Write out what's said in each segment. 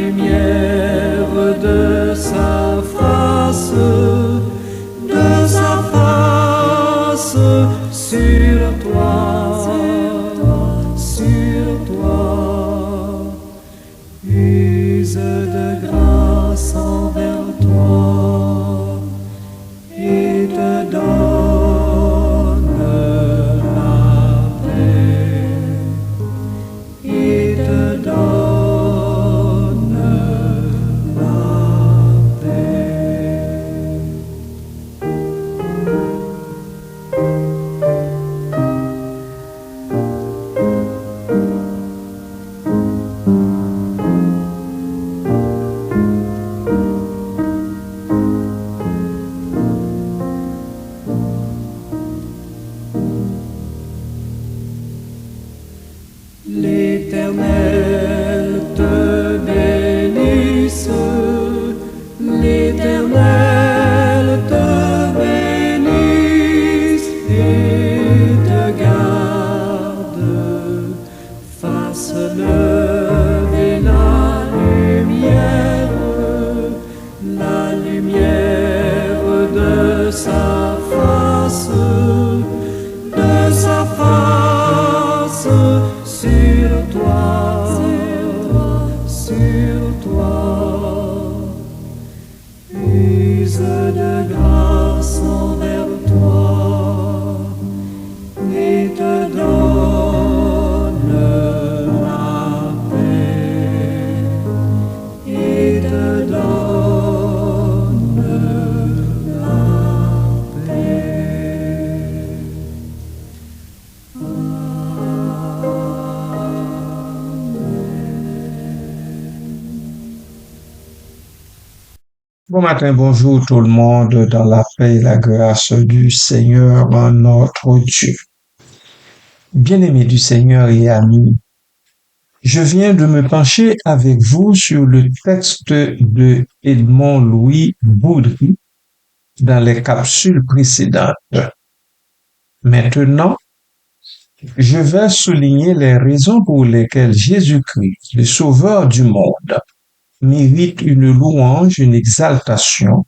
lumière de sa face sur toi, use de grâce envers toi et te donne la paix, et te donne la paix. L'Éternel te bénisse, l'Éternel te bénisse et te garde, fasse lever la lumière de sa face sur toi, use de grâce envers toi et te donne la paix, et te donne la paix. Bon matin, bonjour tout le monde dans la paix et la grâce du Seigneur notre Dieu. Bien-aimés du Seigneur et amis, je viens de me pencher avec vous sur le texte de Edmond Louis Boudry dans les capsules précédentes. Maintenant, je vais souligner les raisons pour lesquelles Jésus-Christ, le Sauveur du monde, mérite une louange, une exaltation,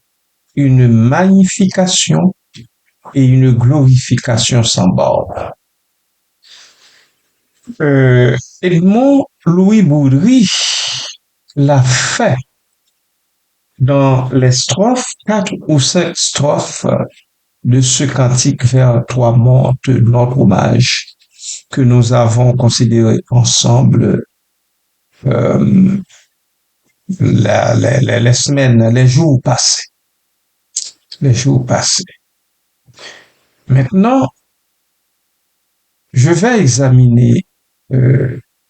une magnification et une glorification sans borne. Edmond Louis Boudry l'a fait dans les strophes, 4 ou 5 strophes de ce cantique vers toi monte notre hommage que nous avons considéré ensemble les semaines, les jours passés. Maintenant, je vais examiner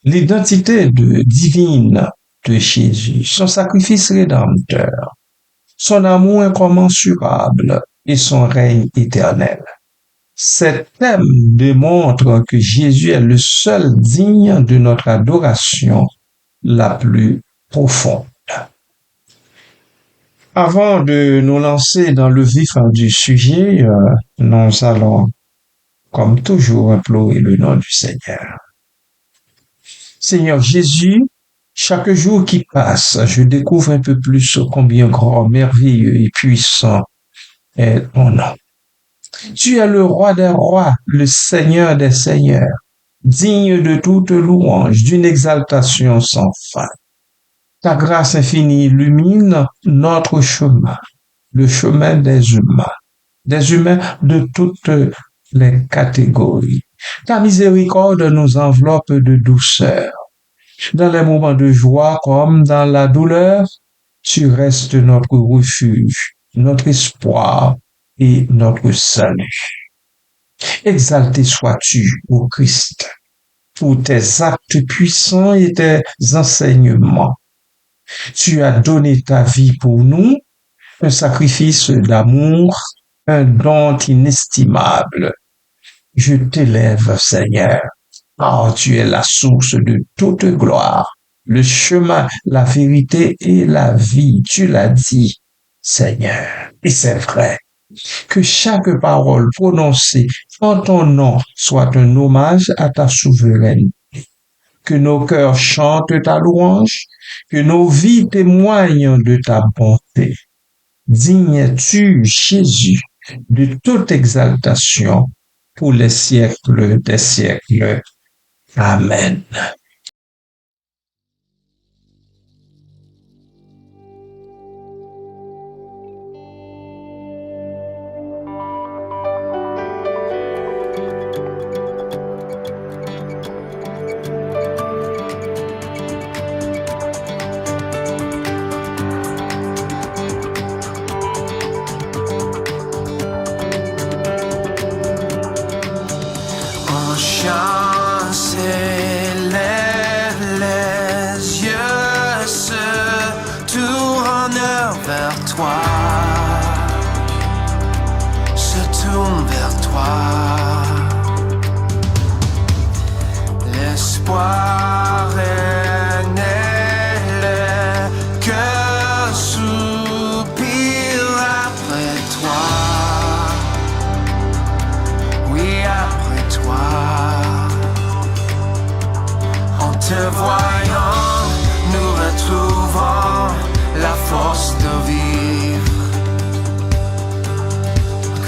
l'identité divine de Jésus, son sacrifice rédempteur, son amour incommensurable et son règne éternel. Ces thèmes démontrent que Jésus est le seul digne de notre adoration la plus profonde. Avant de nous lancer dans le vif du sujet, nous allons, comme toujours, implorer le nom du Seigneur. Seigneur Jésus, chaque jour qui passe, je découvre un peu plus combien grand, merveilleux et puissant est ton nom. Tu es le roi des rois, le Seigneur des seigneurs, digne de toute louange, d'une exaltation sans fin. Ta grâce infinie illumine notre chemin, le chemin des humains de toutes les catégories. Ta miséricorde nous enveloppe de douceur. Dans les moments de joie comme dans la douleur, tu restes notre refuge, notre espoir et notre salut. Exalté sois-tu, ô Christ, pour tes actes puissants et tes enseignements. Tu as donné ta vie pour nous, un sacrifice d'amour, un don inestimable. Je t'élève, Seigneur, car tu es la source de toute gloire, le chemin, la vérité et la vie. Tu l'as dit, Seigneur. Et c'est vrai que chaque parole prononcée en ton nom soit un hommage à ta souveraineté. que nos cœurs chantent ta louange, que nos vies témoignent de ta bonté. Digne es-tu, Jésus, de toute exaltation pour les siècles des siècles. Amen. On chante, s'élève les yeux, se tourne vers toi, se tourne vers toi. L'espoir est né, le cœur soupire après toi. Oui, après toi. En te voyant, nous retrouvons la force de vivre.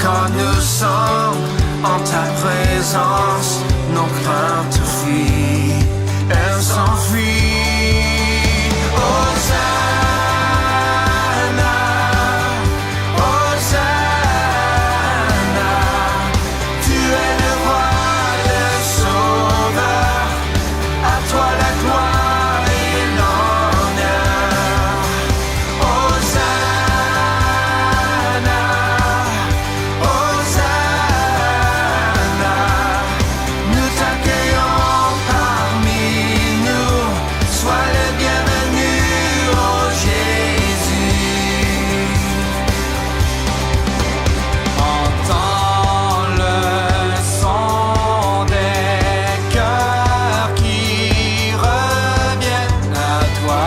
Quand nous sommes en ta présence, nos craintes fuient, elles s'enfuient. Hosanna, Hosanna, tu es le roi, le sauveur, à toi la gloire et l'honneur. Hosanna, Hosanna, nous t'accueillons parmi nous, sois le bienvenu, oh Jésus. Entends le son des cœurs qui reviennent à toi,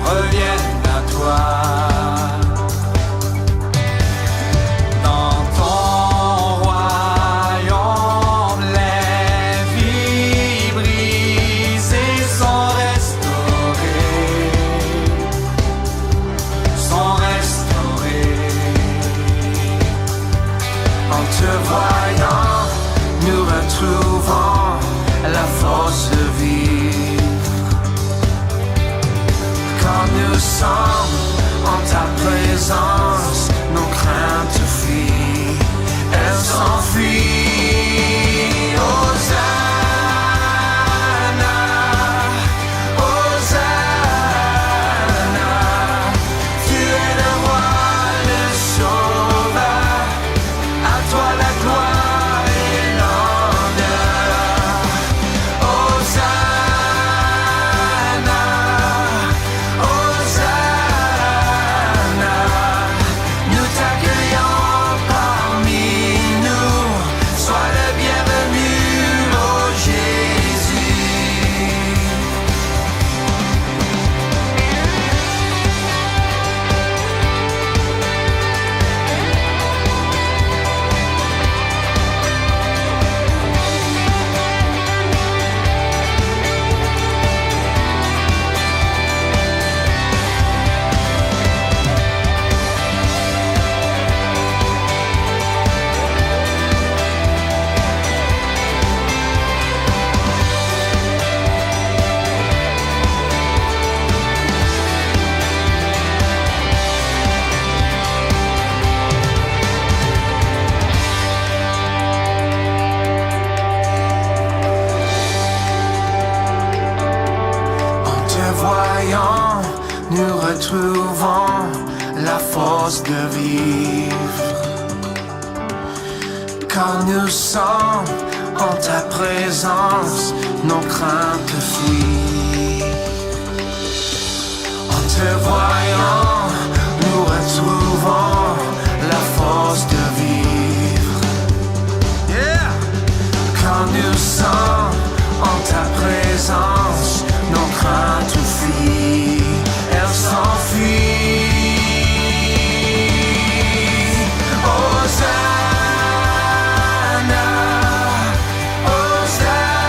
reviennent à toi. Dans ton royaume, les vies brisées sont restaurées, sont restaurées. En te voyant, nous retrouvons la force de vivre. Quand nous sommes en ta présence, nos craintes fuient, elles s'enfuient. Hosanna, Hosanna, tu es le roi, le sauveur, à toi la gloire et l'honneur. Hosanna, Hosanna, nous t'accueillons parmi nous, sois le bienvenu, oh Jésus. En te voyant, nous retrouvons la force de vivre. Quand nous sommes en ta présence, nos craintes fuient. En te voyant, nous retrouvons la force de vivre. Yeah! Quand nous sommes en ta présence, nos craintes fuient, elles s'enfuient. Hosanna, Hosanna.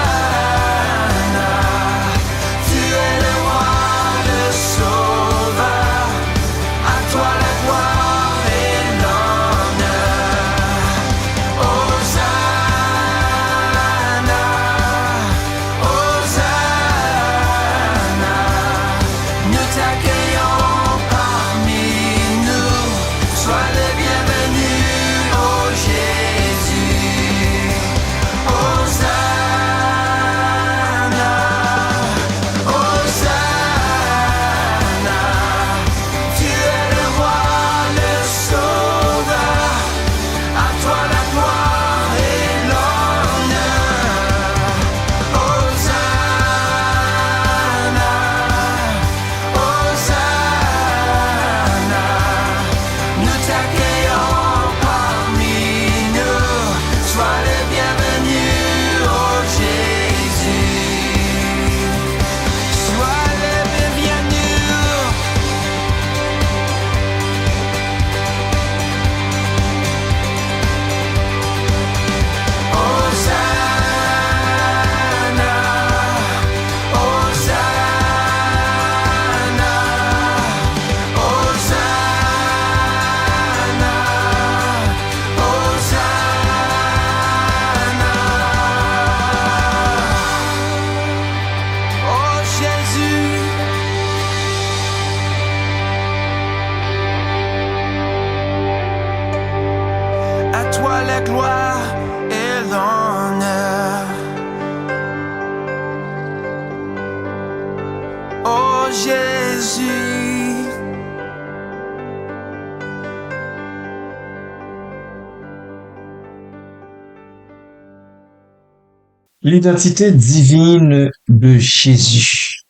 l'identité divine de Jésus.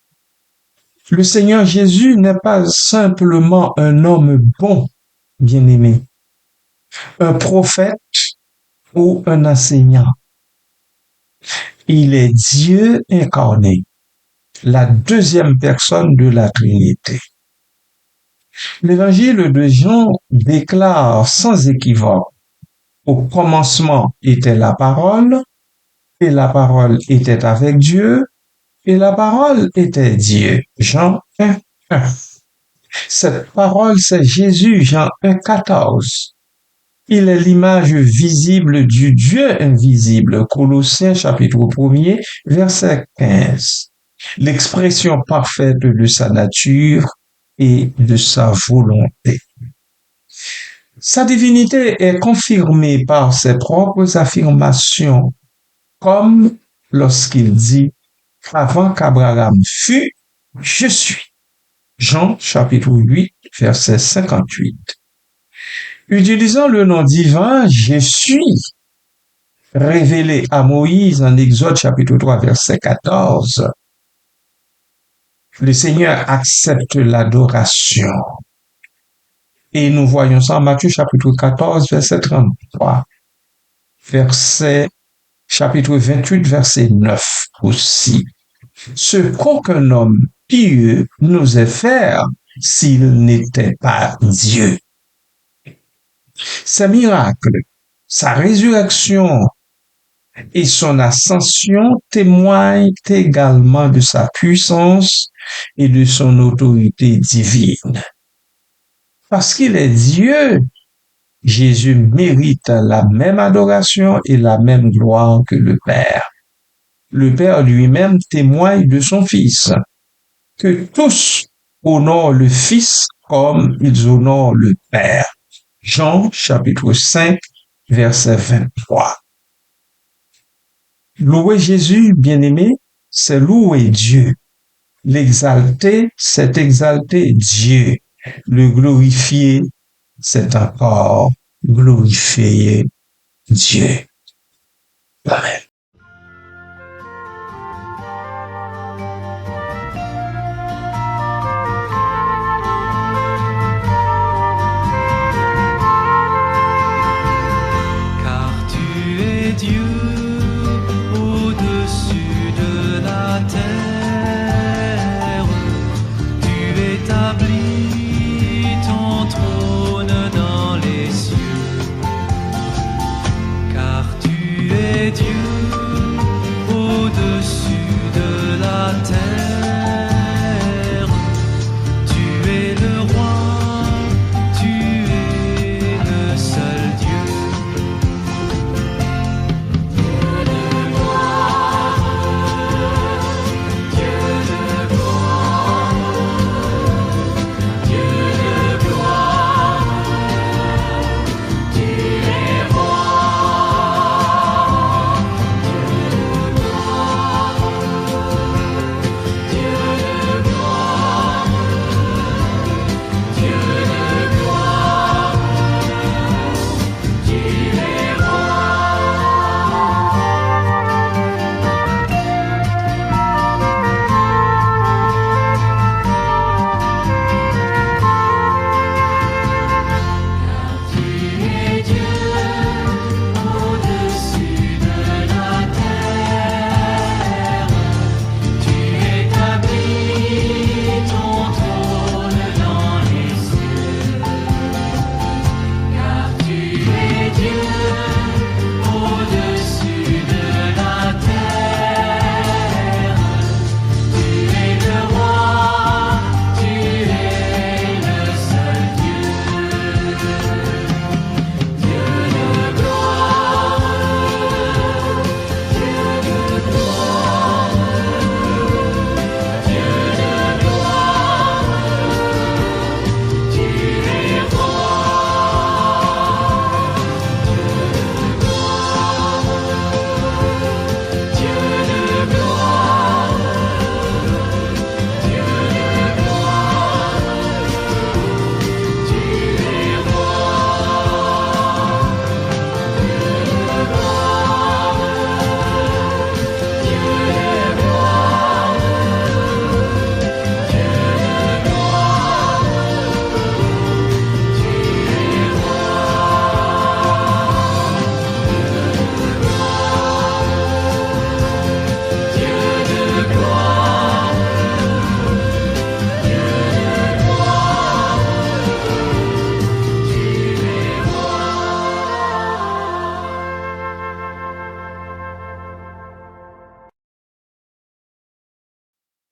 Le Seigneur Jésus n'est pas simplement un homme bon, bien-aimé, un prophète ou un enseignant. Il est Dieu incarné, la deuxième personne de la Trinité. L'évangile de Jean déclare sans équivoque: au commencement était la parole, et la parole était avec Dieu, et la parole était Dieu. Jean 1, 1. Cette parole, c'est Jésus, Jean 1, 14. Il est l'image visible du Dieu invisible. Colossiens chapitre 1er, verset 15. L'expression parfaite de sa nature et de sa volonté. Sa divinité est confirmée par ses propres affirmations, comme lorsqu'il dit: avant qu'Abraham fût, je suis. Jean chapitre 8, verset 58. Utilisant le nom divin, je suis, révélé à Moïse en Exode chapitre 3, verset 14, le Seigneur accepte l'adoration. Et nous voyons ça en Matthieu chapitre 14, verset 33, chapitre 28, verset 9 aussi. Ce qu'aucun homme pieux n'osait faire s'il n'était pas Dieu. Ses miracles, sa résurrection et son ascension témoignent également de sa puissance et de son autorité divine. Parce qu'il est Dieu, Jésus mérite la même adoration et la même gloire que le Père. Le Père lui-même témoigne de son Fils, que tous honorent le Fils comme ils honorent le Père. Jean chapitre 5, verset 23. Louer Jésus, bien-aimé, c'est louer Dieu. L'exalter, c'est exalter Dieu. Le glorifier, c'est encore glorifier Dieu. Amen. Car tu es Dieu au-dessus de la terre, tu établis ton trône dans les cieux, car tu es Dieu.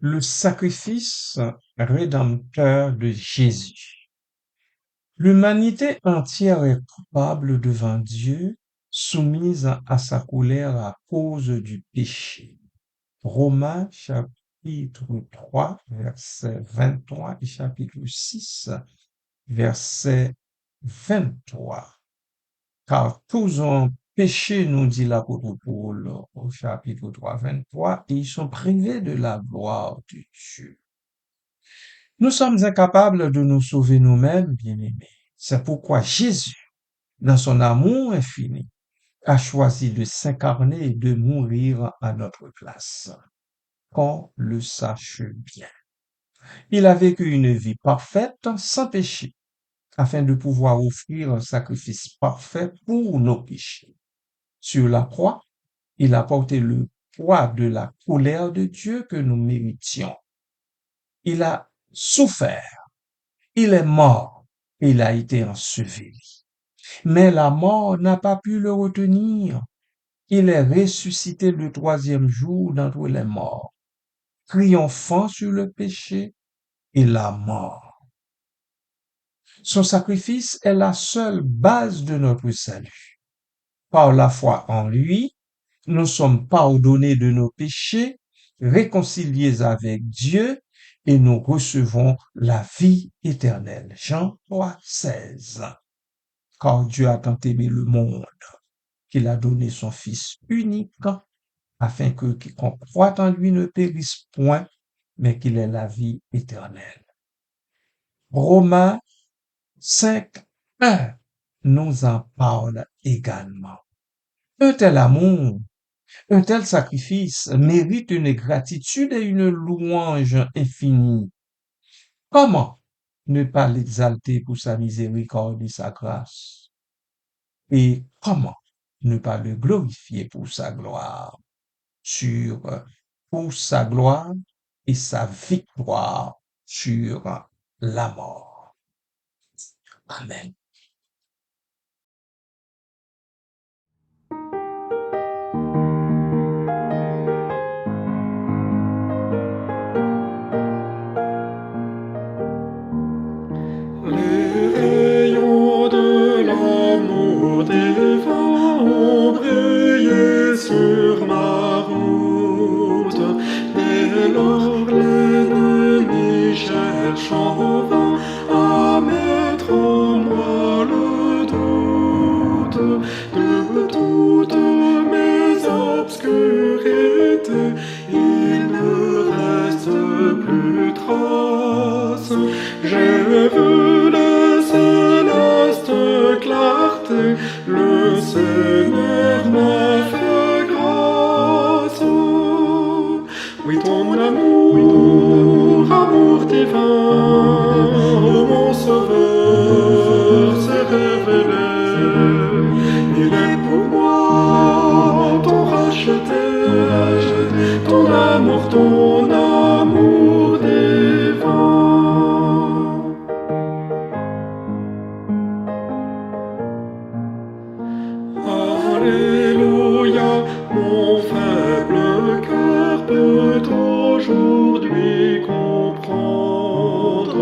le sacrifice rédempteur de Jésus. L'humanité entière est coupable devant Dieu, soumise à sa colère à cause du péché. Romains chapitre 3, verset 23 et chapitre 6, verset 23. Car tous ont péché, nous dit l'apôtre Paul au chapitre 3, 23, et ils sont privés de la gloire de Dieu. Nous sommes incapables de nous sauver nous-mêmes, bien-aimés. C'est pourquoi Jésus, dans son amour infini, a choisi de s'incarner et de mourir à notre place. Qu'on le sache bien. Il a vécu une vie parfaite, sans péché, afin de pouvoir offrir un sacrifice parfait pour nos péchés. Sur la croix, il a porté le poids de la colère de Dieu que nous méritions. Il a souffert, il est mort, et il a été enseveli. Mais la mort n'a pas pu le retenir. Il est ressuscité le troisième jour d'entre les morts, triomphant sur le péché et la mort. Son sacrifice est la seule base de notre salut. Par la foi en lui, nous sommes pardonnés de nos péchés, réconciliés avec Dieu et nous recevons la vie éternelle. Jean 3, 16. Car Dieu a tant aimé le monde qu'il a donné son Fils unique afin que quiconque croit en lui ne périsse point, mais qu'il ait la vie éternelle. Romains 5, 1 nous en parle également. Un tel amour, un tel sacrifice mérite une gratitude et une louange infinie. Comment ne pas l'exalter pour sa miséricorde et sa grâce? Et comment ne pas le glorifier pour sa gloire, pour sa gloire et sa victoire sur la mort. Amen. Les rayons de l'amour divin ont brillé sur ma route. Dès lors l'ennemi cherche en vain à mettre en moi le doute. De toutes mes obscurités, il ne reste plus trace. J'ai vu les célestes clartés, le Seigneur m'a fait grâce. Oui, ton amour, amour divin, oh mon Sauveur s'est révélé. Il est pour moi ton racheté, ton amour divin. Alléluia, mon faible cœur peut aujourd'hui comprendre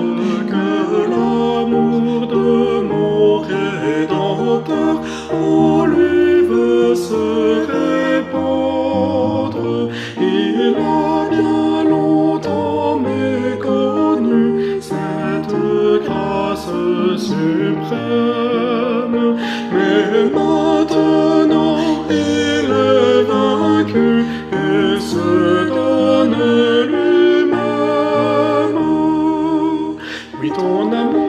que l'amour de mon Rédempteur en lui veut se répandre. Il a bien longtemps méconnu cette grâce suprême, mais maintenant il est vaincu et se donne lui-même. Oui, ton amour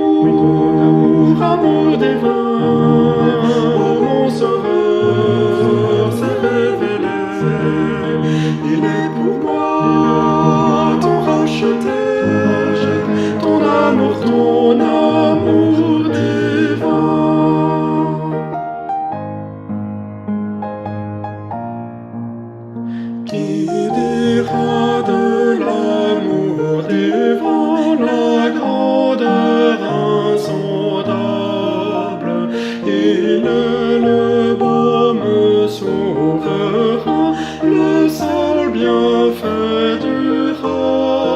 divin, oh mon Sauveur s'est révélé. Il est pour moi ton racheté, ton amour divin. Qui dira de l'amour divin la grandeur insondable? Il est le baume souverain, le seul bienfait durable.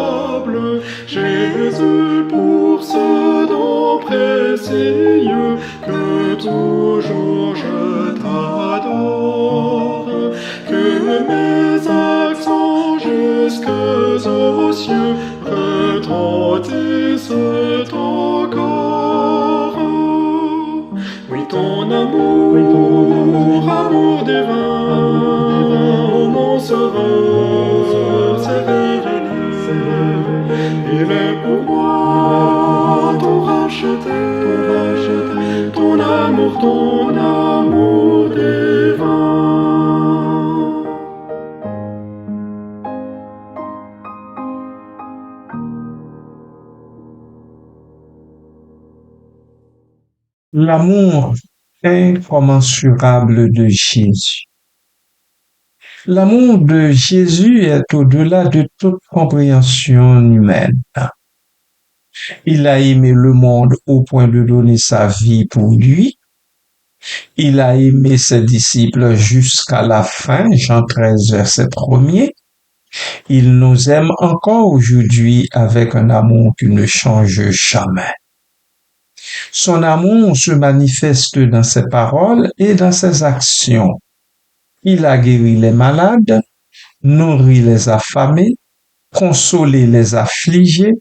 toujours je t'adore, que mes accents jusques aux cieux retentissent encore. Oui, ton amour, amour divin, ô mon sauveur, s'est révélé. Il est pour moi ton racheté, ton amour divin. L'amour incommensurable de Jésus. L'amour de Jésus est au-delà de toute compréhension humaine. Il a aimé le monde au point de donner sa vie pour lui. Il a aimé ses disciples jusqu'à la fin, Jean 13, verset 1er. Il nous aime encore aujourd'hui avec un amour qui ne change jamais. Son amour se manifeste dans ses paroles et dans ses actions. Il a guéri les malades, nourri les affamés, consolé les affligés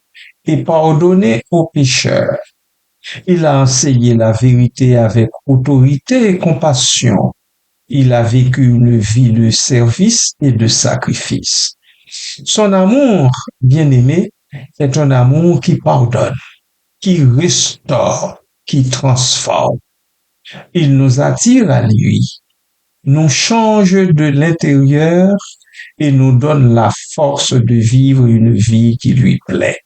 et pardonné aux pécheurs. Il a enseigné la vérité avec autorité et compassion. Il a vécu une vie de service et de sacrifice. Son amour, bien-aimé, est un amour qui pardonne, qui restaure, qui transforme. Il nous attire à lui, nous change de l'intérieur et nous donne la force de vivre une vie qui lui plaît.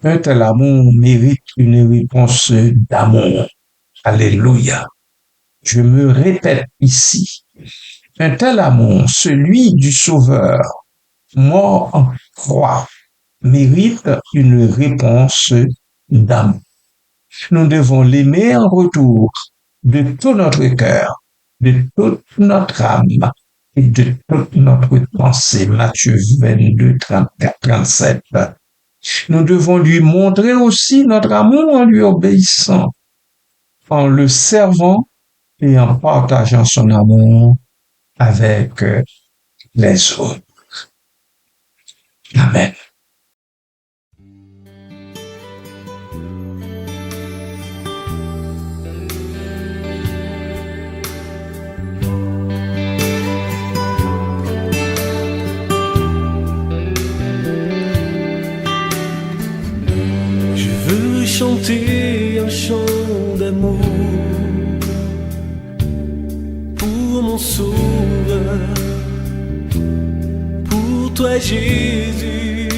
Un tel amour mérite une réponse d'amour. Alléluia. Je me répète ici. Un tel amour, celui du Sauveur, mort en croix, mérite une réponse d'amour. Nous devons l'aimer en retour de tout notre cœur, de toute notre âme et de toute notre pensée. Matthieu 22, 34, 37. Nous devons lui montrer aussi notre amour en lui obéissant, en le servant et en partageant son amour avec les autres. Amen. Chanter un chant d'amour pour mon sauveur, pour toi Jésus.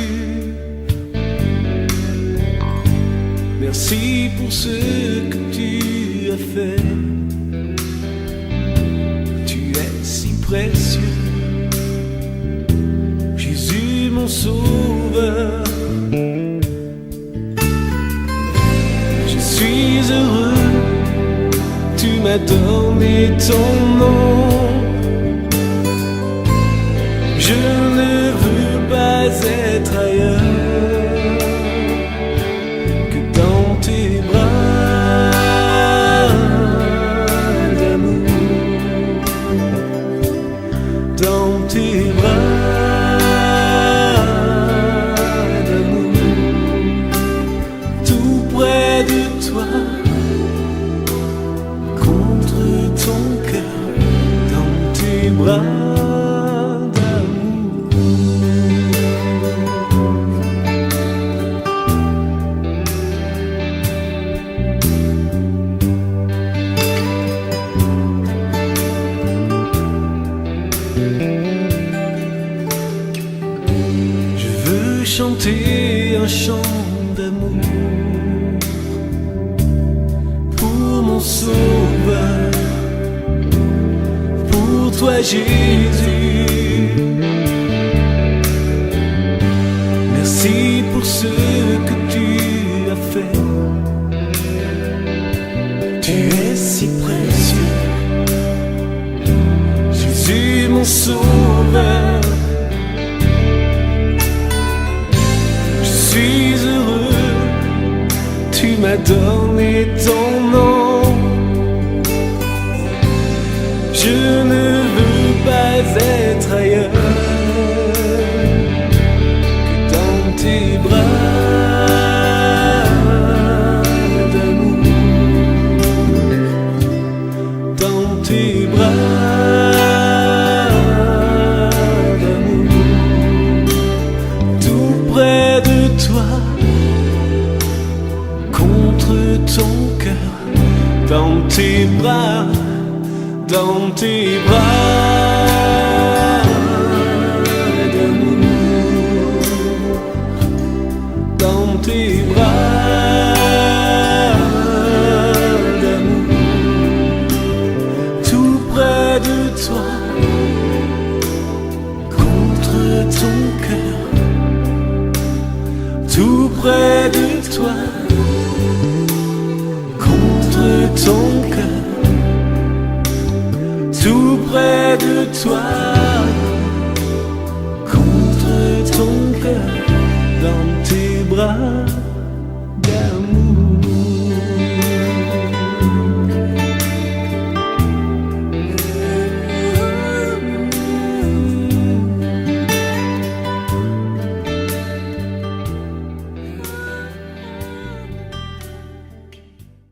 Merci pour ce que tu as fait. Tu es si précieux, Jésus mon sauveur. Je suis heureux, tu m'as donné ton nom. Je ne veux pas être ailleurs que dans tes bras d'amour, dans tes bras d'amour, tout près de toi, contre ton cœur, dans tes bras. Chanter un chant d'amour pour mon sauveur, pour toi Jésus. Merci pour ce que tu as fait. Tu es si précieux, Jésus mon sauveur. Je suis heureux, tu m'as donné ton nom. tes bras d'amour, dans tes bras d'amour, tout près de toi, contre ton cœur, tout près de toi, contre ton cœur, tout près de toi, contre ton cœur, dans tes bras d'amour.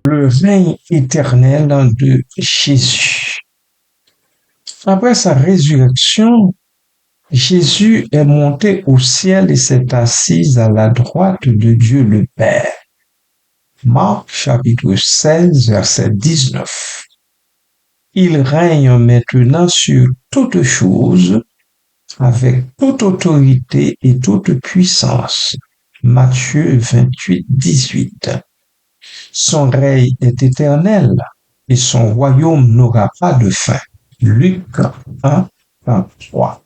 Le règne éternel de Jésus. Après sa résurrection, Jésus est monté au ciel et s'est assis à la droite de Dieu le Père. Marc chapitre 16, verset 19. Il règne maintenant sur toutes choses avec toute autorité et toute puissance. Matthieu 28, 18. Son règne est éternel et son royaume n'aura pas de fin. Luc 1, 23.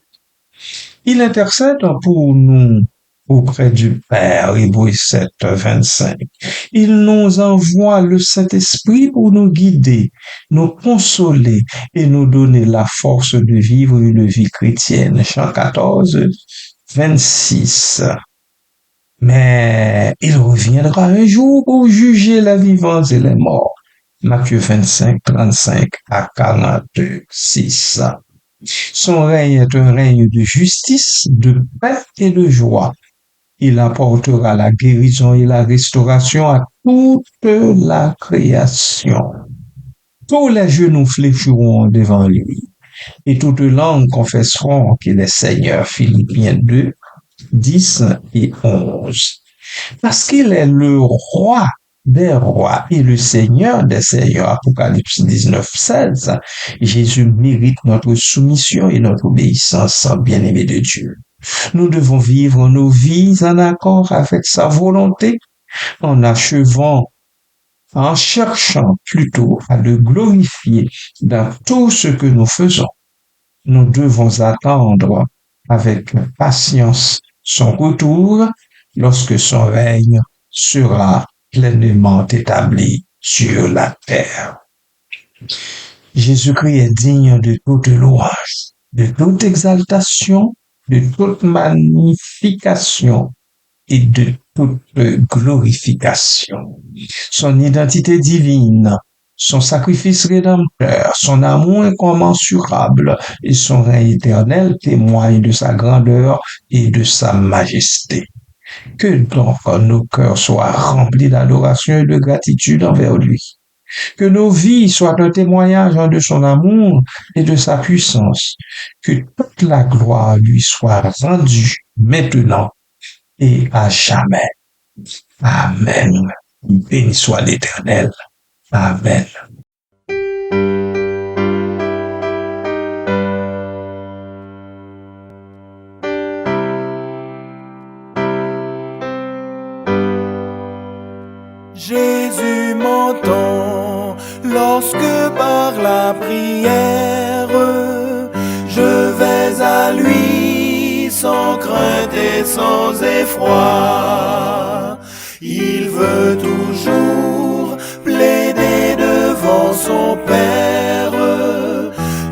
Il intercède pour nous auprès du Père, Hébreux 7, 25. Il nous envoie le Saint-Esprit pour nous guider, nous consoler et nous donner la force de vivre une vie chrétienne. Jean 14, 26. Mais il reviendra un jour pour juger les vivants et les morts. Matthieu 25, 35 à 46. Son règne est un règne de justice, de paix et de joie. Il apportera la guérison et la restauration à toute la création. Tous les genoux fléchiront devant lui et toutes langues confesseront qu'il est Seigneur. Philippiens 2, 10 et 11. Parce qu'il est le roi des rois et le Seigneur des seigneurs. Apocalypse 19, 16. Jésus mérite notre soumission et notre obéissance, bien-aimé de Dieu. Nous devons vivre nos vies en accord avec sa volonté, en cherchant plutôt à le glorifier dans tout ce que nous faisons. Nous devons attendre avec patience son retour lorsque son règne sera pleinement établi sur la terre. Jésus-Christ est digne de toute louange, de toute exaltation, de toute magnification et de toute glorification. Son identité divine, son sacrifice rédempteur, son amour incommensurable et son règne éternel témoignent de sa grandeur et de sa majesté. Que donc nos cœurs soient remplis d'adoration et de gratitude envers lui. Que nos vies soient un témoignage de son amour et de sa puissance. Que toute la gloire lui soit rendue maintenant et à jamais. Amen. Béni soit l'Éternel. Amen. Jésus m'entend lorsque par la prière je vais à lui sans crainte et sans effroi. Il veut toujours plaider devant son Père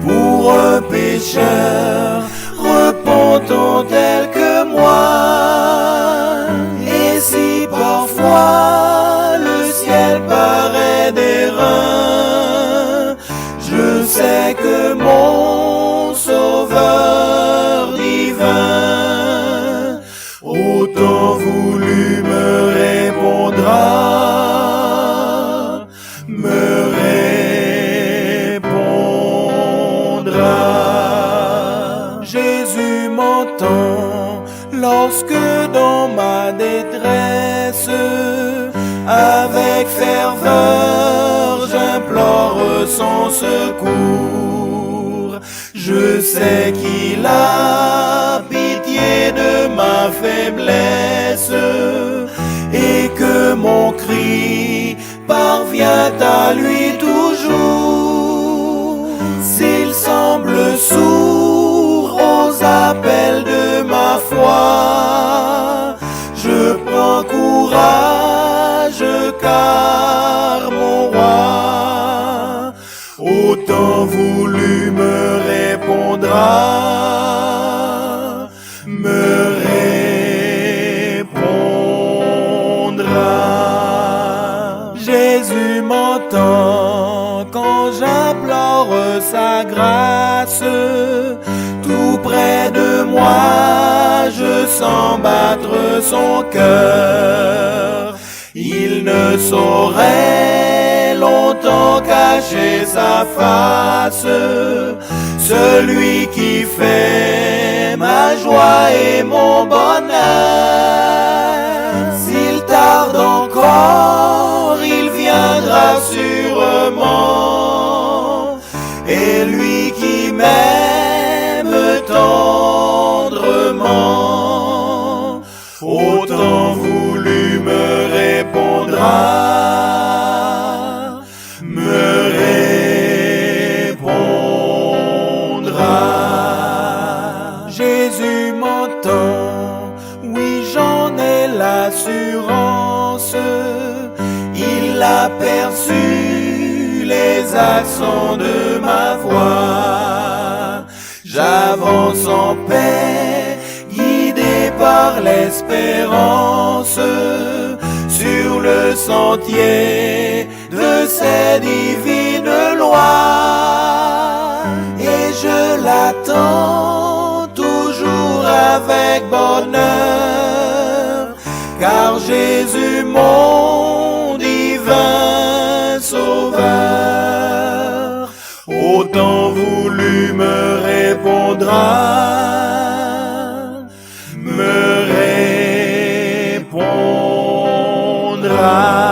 pour un pécheur repentant tel que moi. Et si parfois le ciel paraît d'airain, je sais que mon Sauveur divin au temps voulu me répondra, Jésus m'entend lorsque dans ma détresse avec ferveur j'implore son secours. Je sais qu'il a pitié de ma faiblesse et que mon cri parvient à lui toujours. S'il semble sourd aux appels de ma foi, je prends courage car mon roi au temps voulu me répondra, Jésus m'entend quand j'implore sa grâce. Tout près de moi, je sens battre son cœur. Il ne saurait longtemps cacher sa face, celui qui fait ma joie et mon bonheur. S'il tarde encore, il viendra sûrement, et lui qui m'aime tendrement, au temps voulu me répondra. Jésus m'entend, oui j'en ai l'assurance. Il a perçu les accents de ma voix. J'avance en paix, guidé par l'espérance, sur le sentier de ses divines lois. Et je l'attends toujours avec bonheur, car Jésus mon divin sauveur, au temps voulu me répondra, me répondra.